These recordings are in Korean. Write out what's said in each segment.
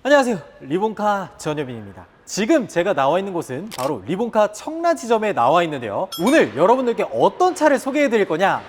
안녕하세요, 리본카 전여빈입니다. 지금 제가 나와 있는 곳은 바로 리본카 청라지점에 나와 있는데요, 오늘 여러분들께 어떤 차를 소개해 드릴 거냐,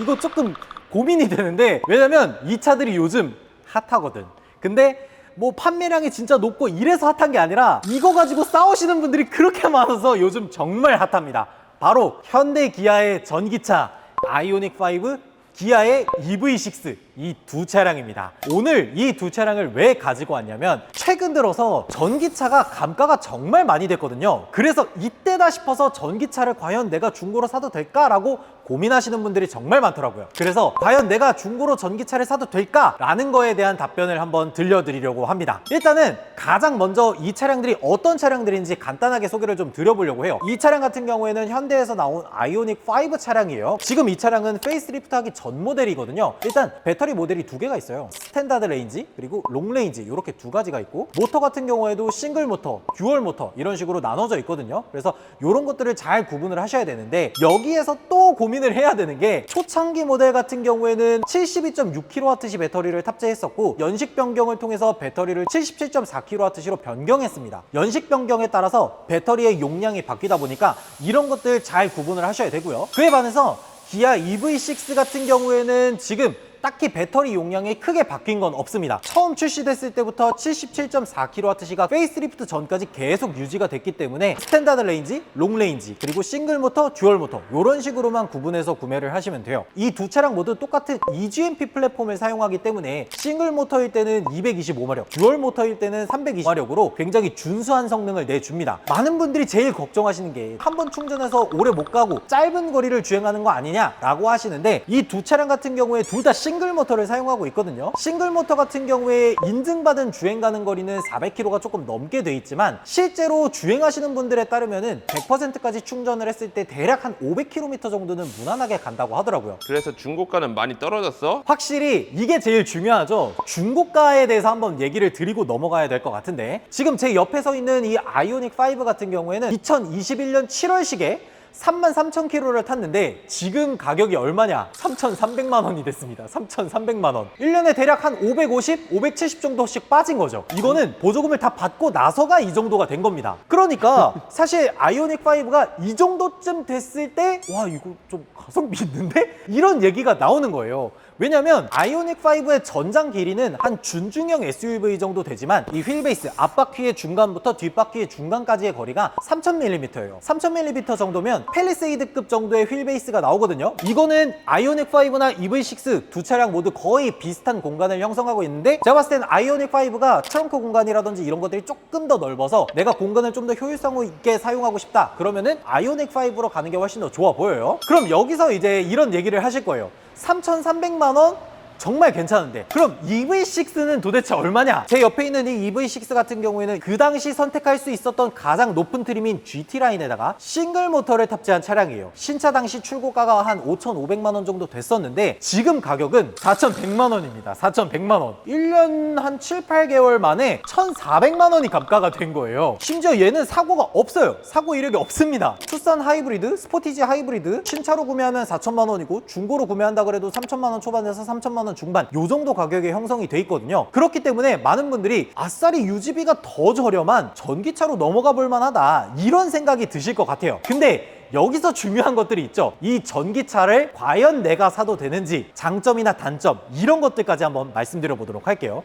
이거 조금 고민이 되는데, 왜냐면 이 차들이 요즘 핫하거든. 근데 뭐 판매량이 진짜 높고 이래서 핫한 게 아니라 이거 가지고 싸우시는 분들이 그렇게 많아서 요즘 정말 핫합니다. 바로 현대 기아의 전기차 아이오닉 5, 기아의 EV6, 이 두 차량입니다. 오늘 이 두 차량을 왜 가지고 왔냐면, 최근 들어서 전기차가 감가가 정말 많이 됐거든요. 그래서 이때다 싶어서 전기차를 과연 내가 중고로 사도 될까라고 고민하시는 분들이 정말 많더라고요. 그래서 과연 내가 중고로 전기차를 사도 될까라는 거에 대한 답변을 한번 들려드리려고 합니다. 일단은 가장 먼저 이 차량들이 어떤 차량들인지 간단하게 소개를 좀 드려보려고 해요. 이 차량 같은 경우에는 현대에서 나온 아이오닉 5 차량이에요. 지금 이 차량은 페이스리프트 하기 전 모델이거든요. 일단 배터리 모델이 두 개가 있어요. 스탠다드 레인지 그리고 롱 레인지, 이렇게 두 가지가 있고, 모터 같은 경우에도 싱글 모터, 듀얼 모터 이런 식으로 나눠져 있거든요. 그래서 이런 것들을 잘 구분을 하셔야 되는데, 여기에서 또 고민을 해야 되는 게, 초창기 모델 같은 경우에는 72.6kWh 배터리를 탑재했었고, 연식 변경을 통해서 배터리를 77.4kWh로 변경했습니다. 연식 변경에 따라서 배터리의 용량이 바뀌다 보니까 이런 것들 잘 구분을 하셔야 되고요. 그에 반해서 기아 EV6 같은 경우에는 지금 딱히 배터리 용량이 크게 바뀐 건 없습니다. 처음 출시됐을 때부터 77.4kWh가 페이스리프트 전까지 계속 유지가 됐기 때문에 스탠다드 레인지, 롱 레인지, 그리고 싱글 모터, 듀얼 모터 이런 식으로만 구분해서 구매를 하시면 돼요. 이 두 차량 모두 똑같은 EGMP 플랫폼을 사용하기 때문에 싱글 모터일 때는 225마력, 듀얼 모터일 때는 320마력으로 굉장히 준수한 성능을 내줍니다. 많은 분들이 제일 걱정하시는 게, 한 번 충전해서 오래 못 가고 짧은 거리를 주행하는 거 아니냐라고 하시는데, 이 두 차량 같은 경우에 둘 다 싱글 모터를 사용하고 있거든요. 싱글 모터 같은 경우에 인증받은 주행 가는 거리는 400km가 조금 넘게 돼 있지만, 실제로 주행하시는 분들에 따르면은 100%까지 충전을 했을 때 대략 한 500km 정도는 무난하게 간다고 하더라고요. 그래서 중고가는 많이 떨어졌어? 확실히 이게 제일 중요하죠. 중고가에 대해서 한번 얘기를 드리고 넘어가야 될 것 같은데, 지금 제 옆에 서 있는 이 아이오닉 5 같은 경우에는 2021년 7월식에 33,000km를 탔는데 지금 가격이 얼마냐? 3,300만 원이 됐습니다. 3,300만 원. 1년에 대략 한 550, 570 정도씩 빠진 거죠. 이거는 보조금을 다 받고 나서가 이 정도가 된 겁니다. 그러니까 사실 아이오닉 5가 이 정도쯤 됐을 때, 와, 이거 좀 가성비 있는데? 이런 얘기가 나오는 거예요. 왜냐면 아이오닉 5의 전장 길이는 한 준중형 SUV 정도 되지만, 이 휠베이스 앞바퀴의 중간부터 뒷바퀴의 중간까지의 거리가 3000mm예요. 3000mm 정도면 팰리세이드급 정도의 휠베이스가 나오거든요. 이거는 아이오닉 5나 EV6 두 차량 모두 거의 비슷한 공간을 형성하고 있는데, 제가 봤을 땐 아이오닉 5가 트렁크 공간이라든지 이런 것들이 조금 더 넓어서 내가 공간을 좀 더 효율성 있게 사용하고 싶다 그러면은 아이오닉 5로 가는 게 훨씬 더 좋아 보여요. 그럼 여기서 이제 이런 얘기를 하실 거예요. 3,300만 원? 정말 괜찮은데 그럼 EV6는 도대체 얼마냐? 제 옆에 있는 이 EV6 같은 경우에는 그 당시 선택할 수 있었던 가장 높은 트림인 GT라인에다가 싱글 모터를 탑재한 차량이에요. 신차 당시 출고가가 한 5,500만 원 정도 됐었는데, 지금 가격은 4,100만 원입니다. 4,100만 원. 1년 한 7, 8개월 만에 1,400만 원이 감가가 된 거예요. 심지어 얘는 사고가 없어요. 사고 이력이 없습니다. 투싼 하이브리드, 스포티지 하이브리드, 신차로 구매하면 4,000만 원이고 중고로 구매한다 그래도 3,000만 원 초반에서 3,000만 원 중반, 요 정도 가격에 형성이 돼 있거든요. 그렇기 때문에 많은 분들이 아싸리 유지비가 더 저렴한 전기차로 넘어가 볼 만하다, 이런 생각이 드실 것 같아요. 근데 여기서 중요한 것들이 있죠. 이 전기차를 과연 내가 사도 되는지, 장점이나 단점 이런 것들까지 한번 말씀드려 보도록 할게요.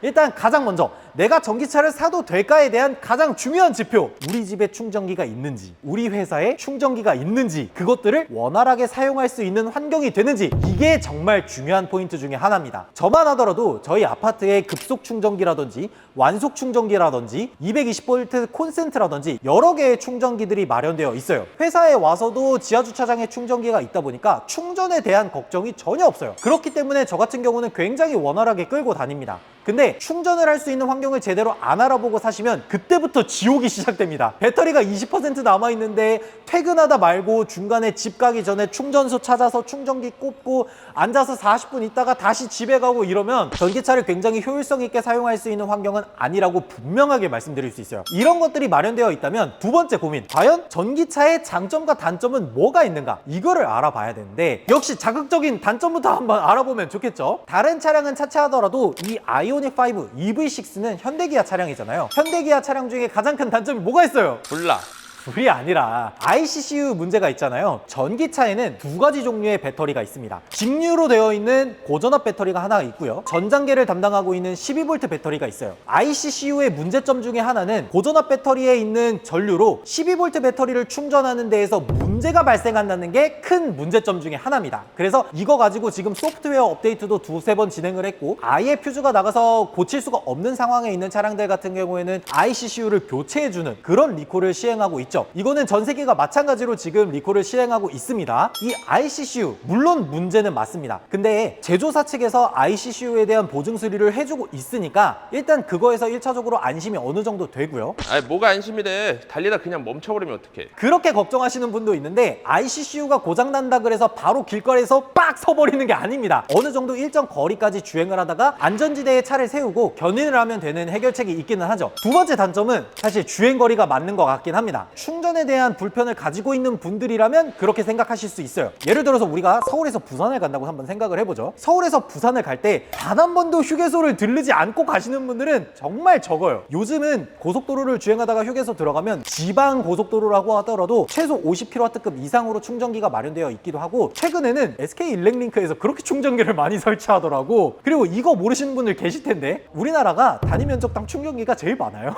일단 가장 먼저 내가 전기차를 사도 될까에 대한 가장 중요한 지표, 우리 집에 충전기가 있는지, 우리 회사에 충전기가 있는지, 그것들을 원활하게 사용할 수 있는 환경이 되는지, 이게 정말 중요한 포인트 중에 하나입니다. 저만 하더라도 저희 아파트에 급속 충전기라든지 완속 충전기라든지 220V 콘센트라든지 여러 개의 충전기들이 마련되어 있어요. 회사에 와서도 지하주차장에 충전기가 있다 보니까 충전에 대한 걱정이 전혀 없어요. 그렇기 때문에 저 같은 경우는 굉장히 원활하게 끌고 다닙니다. 근데 충전을 할 수 있는 환경을 제대로 안 알아보고 사시면 그때부터 지옥이 시작됩니다. 배터리가 20% 남아있는데 퇴근하다 말고 중간에 집 가기 전에 충전소 찾아서 충전기 꽂고 앉아서 40분 있다가 다시 집에 가고 이러면 전기차를 굉장히 효율성 있게 사용할 수 있는 환경은 아니라고 분명하게 말씀드릴 수 있어요. 이런 것들이 마련되어 있다면 두 번째 고민, 과연 전기차의 장점과 단점은 뭐가 있는가? 이거를 알아봐야 되는데 역시 자극적인 단점부터 한번 알아보면 좋겠죠. 다른 차량은 차치하더라도 이 아이오닉 5 EV6는 현대기아 차량이잖아요. 현대기아 차량 중에 가장 큰 단점이 뭐가 있어요? 몰라. 불이 아니라 ICCU 문제가 있잖아요. 전기차에는 두 가지 종류의 배터리가 있습니다. 직류로 되어 있는 고전압 배터리가 하나 있고요. 전장계를 담당하고 있는 12V 배터리가 있어요. ICCU의 문제점 중에 하나는 고전압 배터리에 있는 전류로 12V 배터리를 충전하는 데에서 문제가 발생한다는 게 큰 문제점 중에 하나입니다. 그래서 이거 가지고 지금 소프트웨어 업데이트도 두세 번 진행을 했고 아예 퓨즈가 나가서 고칠 수가 없는 상황에 있는 차량들 같은 경우에는 ICCU를 교체해주는 그런 리콜을 시행하고 있죠. 이거는 전 세계가 마찬가지로 지금 리콜을 시행하고 있습니다. 이 ICCU 물론 문제는 맞습니다. 근데 제조사 측에서 ICCU에 대한 보증 수리를 해주고 있으니까 일단 그거에서 1차적으로 안심이 어느 정도 되고요. 아니 뭐가 안심이 돼. 달리다 그냥 멈춰버리면 어떡해. 그렇게 걱정하시는 분도 있는데 ICCU가 고장난다 그래서 바로 길거리에서 빡 서버리는 게 아닙니다. 어느 정도 일정 거리까지 주행을 하다가 안전지대에 차를 세우고 견인을 하면 되는 해결책이 있기는 하죠. 두 번째 단점은 사실 주행거리가 맞는 것 같긴 합니다. 충전에 대한 불편을 가지고 있는 분들이라면 그렇게 생각하실 수 있어요. 예를 들어서 우리가 서울에서 부산을 간다고 한번 생각을 해보죠. 서울에서 부산을 갈 때 단 한 번도 휴게소를 들르지 않고 가시는 분들은 정말 적어요. 요즘은 고속도로를 주행하다가 휴게소 들어가면 지방 고속도로라고 하더라도 최소 50kW급 이상으로 충전기가 마련되어 있기도 하고 최근에는 SK 일렉링크에서 그렇게 충전기를 많이 설치하더라고. 그리고 이거 모르시는 분들 계실 텐데 우리나라가 단위 면적당 충전기가 제일 많아요.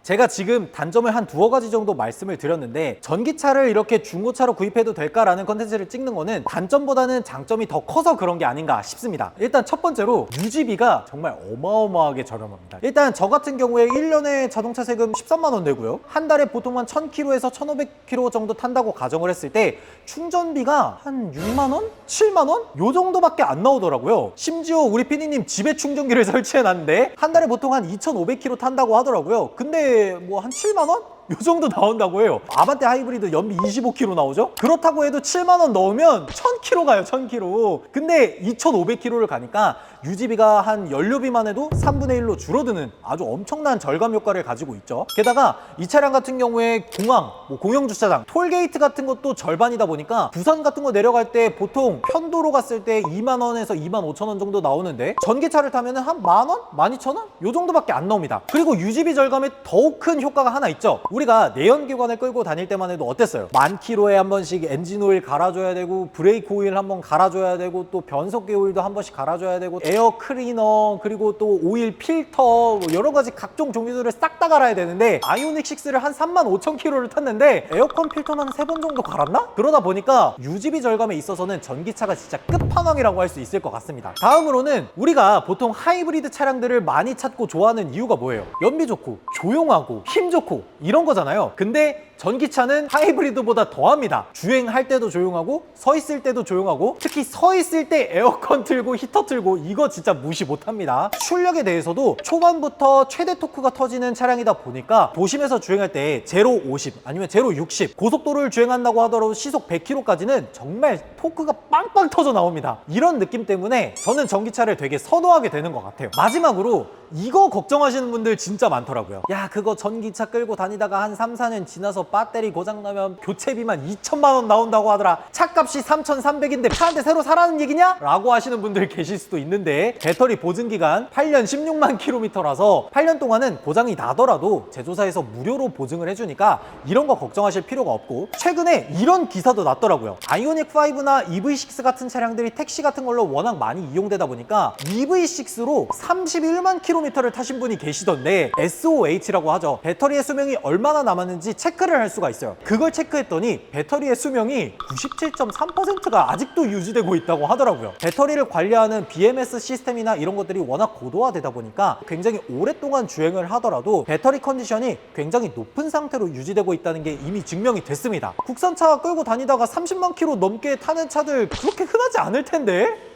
제가 지금 단점을 한 두어 가지 정도 말씀을 드렸는데 전기차를 이렇게 중고차로 구입해도 될까라는 컨텐츠를 찍는 거는 단점보다는 장점이 더 커서 그런 게 아닌가 싶습니다. 일단 첫 번째로 유지비가 정말 어마어마하게 저렴합니다. 일단 저 같은 경우에 1년에 자동차 세금 13만 원 내고요. 한 달에 보통 한 1000km에서 1500km 정도 탄다고 가정을 했을 때 충전비가 한 6만 원? 7만 원? 요 정도밖에 안 나오더라고요. 심지어 우리 PD님 집에 충전기를 설치해놨는데 한 달에 보통 한 2500km 탄다고 하더라고요. 근데 뭐 한 7만 원? 요 정도 나온다고 해요. 아반떼 하이브리드 연비 25km 나오죠? 그렇다고 해도 7만 원 넣으면 1000km 가요, 1000km. 근데 2500km를 가니까 유지비가 한 연료비만 해도 3분의 1로 줄어드는 아주 엄청난 절감 효과를 가지고 있죠. 게다가 이 차량 같은 경우에 공항, 공영주차장, 톨게이트 같은 것도 절반이다 보니까 부산 같은 거 내려갈 때 보통 편도로 갔을 때 2만 원에서 2만 5천 원 정도 나오는데 전기차를 타면 한 만 원? 12,000원? 요 정도밖에 안 나옵니다. 그리고 유지비 절감에 더욱 큰 효과가 하나 있죠. 우리가 내연기관을 끌고 다닐 때만 해도 어땠어요? 10,000km에 한 번씩 엔진 오일 갈아줘야 되고 브레이크 오일 한 번 갈아줘야 되고 또 변속기 오일도 한 번씩 갈아줘야 되고 에어 클리너 그리고 또 오일 필터 뭐 여러 가지 각종 종류들을 싹 다 갈아야 되는데 아이오닉 6를 한 35,000km를 탔는데 에어컨 필터만 3번 정도 갈았나? 그러다 보니까 유지비 절감에 있어서는 전기차가 진짜 끝판왕이라고 할 수 있을 것 같습니다. 다음으로는 우리가 보통 하이브리드 차량들을 많이 찾고 좋아하는 이유가 뭐예요? 연비 좋고 조용하고 힘 좋고 이런 거잖아요. 근데 전기차는 하이브리드보다 더합니다. 주행할 때도 조용하고 서 있을 때도 조용하고 특히 서 있을 때 에어컨 틀고 히터 틀고 이거 진짜 무시 못합니다. 출력에 대해서도 초반부터 최대 토크가 터지는 차량이다 보니까 도심에서 주행할 때 제로 50 아니면 제로 60 고속도로를 주행한다고 하더라도 시속 100km까지는 정말 토크가 빵빵 터져 나옵니다. 이런 느낌 때문에 저는 전기차를 되게 선호하게 되는 것 같아요. 마지막으로 이거 걱정하시는 분들 진짜 많더라고요. 야 그거 전기차 끌고 다니다가 한 3, 4년 지나서 배터리 고장나면 교체비만 2천만 원 나온다고 하더라. 차값이 3,300인데 차 한 대 새로 사라는 얘기냐? 라고 하시는 분들 계실 수도 있는데 배터리 보증기간 8년 16만 킬로미터라서 8년 동안은 고장이 나더라도 제조사에서 무료로 보증을 해주니까 이런 거 걱정하실 필요가 없고 최근에 이런 기사도 났더라고요. 아이오닉 5나 EV6 같은 차량들이 택시 같은 걸로 워낙 많이 이용되다 보니까 EV6로 31만 킬로미터를 타신 분이 계시던데 SOH라고 하죠. 배터리의 수명이 얼마나 남았는지 체크를 할 수가 있어요. 그걸 체크했더니 배터리의 수명이 97.3%가 아직도 유지되고 있다고 하더라고요. 배터리를 관리하는 BMS 시스템이나 이런 것들이 워낙 고도화되다 보니까 굉장히 오랫동안 주행을 하더라도 배터리 컨디션이 굉장히 높은 상태로 유지되고 있다는 게 이미 증명이 됐습니다. 국산차 끌고 다니다가 30만 킬로 넘게 타는 차들 그렇게 흔하지 않을 텐데?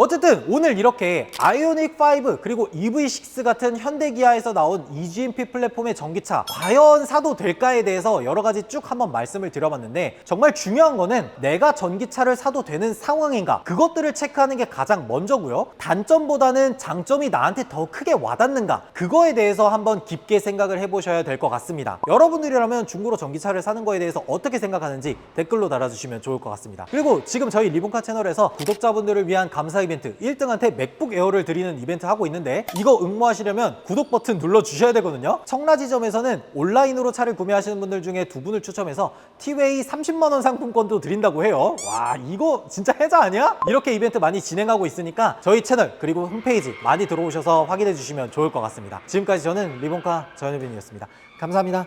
어쨌든 어쨌든 오늘 이렇게 아이오닉 5 그리고 EV6 같은 현대기아에서 나온 eGMP 플랫폼의 전기차 과연 사도 될까에 대해서 여러 가지 쭉 한번 말씀을 드려봤는데, 정말 중요한 거는 내가 전기차를 사도 되는 상황인가, 그것들을 체크하는 게 가장 먼저고요. 단점보다는 장점이 나한테 더 크게 와닿는가, 그거에 대해서 한번 깊게 생각을 해보셔야 될 것 같습니다. 여러분들이라면 중고로 전기차를 사는 거에 대해서 어떻게 생각하는지 댓글로 달아주시면 좋을 것 같습니다. 그리고 지금 저희 리본카 채널에서 구독자분들을 위한 감사 이벤트 1등한테 맥북 에어를 드리는 이벤트 하고 있는데, 이거 응모하시려면 구독 버튼 눌러주셔야 되거든요. 청라지점에서는 온라인으로 차를 구매하시는 분들 중에 2분을 추첨해서 티웨이 30만원 상품권도 드린다고 해요. 와, 이거 진짜 해자 아니야? 이렇게 이벤트 많이 진행하고 있으니까 저희 채널 그리고 홈페이지 많이 들어오셔서 확인해 주시면 좋을 것 같습니다. 지금까지 저는 리본카 전효빈이었습니다. 감사합니다.